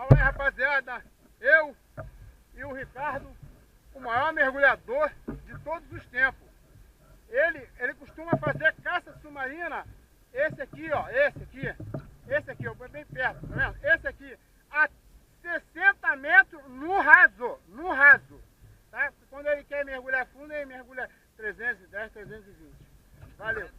Fala aí, rapaziada, eu e o Ricardo, o maior mergulhador de todos os tempos. Ele costuma fazer caça submarina, esse aqui, ó, esse aqui, ó, bem perto, tá vendo? Esse aqui, a 60 metros no raso, tá? Quando ele quer mergulhar fundo, ele mergulha 310, 320. Valeu.